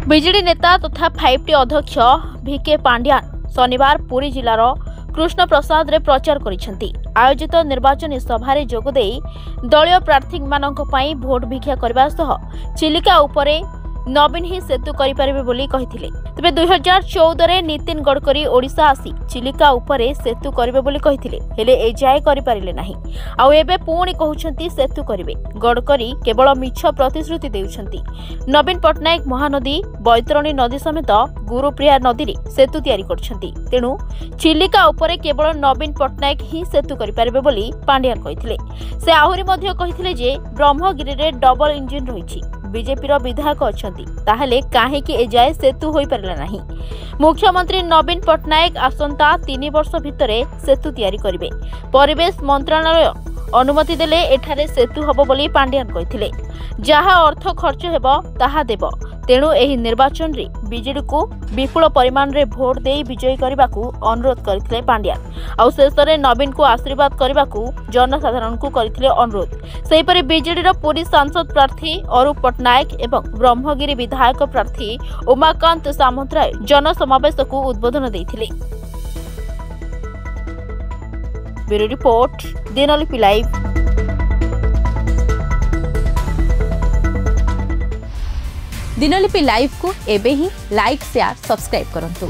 BJD नेता तथा 5T अध्यक्ष VK पांड्यान शनिवार पुरी जिलार कृष्ण प्रसाद रे प्रचार करिसेंती। आयोजित निर्वाचन सभा जोगदे दलीय प्रार्थी मानक पई भोट भिक्षा करबा सह चिलिका उपरे नवीन ही सेतु करिपारिबे बोली कहिथिले। तबे 2014 रे नितिन गडकरी ओडिशा आसी चिलिका उपरे सेतु करिबे बोली कहिथिले, हेले ए जाय करिपारिले नाही। आ एबे पुणी कहउछंती सेतु करिबे। गडकरी केवल मिछ प्रतिश्रुति देउछंती। नवीन पटनायक महानदी बैतरणी नदी समेत गुरुप्रिया नदी रे सेतु तयारी करछंती। तेनु चिलिका उपरे केवल नवीन पटनायक ही सेतु करिपारिबे बोली पांड्यान कहिथिले। से आहुरी मध्ये कहिथिले जे ब्रह्मगिरी रे डबल इंजिन रहिछि। बीजेपी रो विधायक अछंती, ताहेले काहेकि ए जाय सेतु होई परला नाही। मुख्यमंत्री नवीन पटनायक आसंता 3 वर्ष भितरे सेतु तयारी करिवे। परिवेश मंत्रालय अनुमति देले एठारे सेतु हबो बोली पांड्यान कहिथिले। जहा अर्थ खर्च हेबो ताहा देबो। तेणु एही निर्वाचन रे बीजेडी को विपुल परिमाण रे भोट देई विजयी करबाकू अनुरोध करथिले पांड्यान। आ शेषरे नवीन को आशीर्वाद करबाकू जनसाधारण को करथिले अनुरोध। सेहि परि बीजेडी रो पुरी सांसद प्रार्थी अरूप पटनायक एवं ब्रह्मगिरी विधायक प्रार्थी उमाकांत सामंतराय जनसमावेश को उद्बोधन देथिले। Bureau report Dinalipi live. Dinalipi live को एबे ही लाइक शेयर सब्सक्राइब करंतु।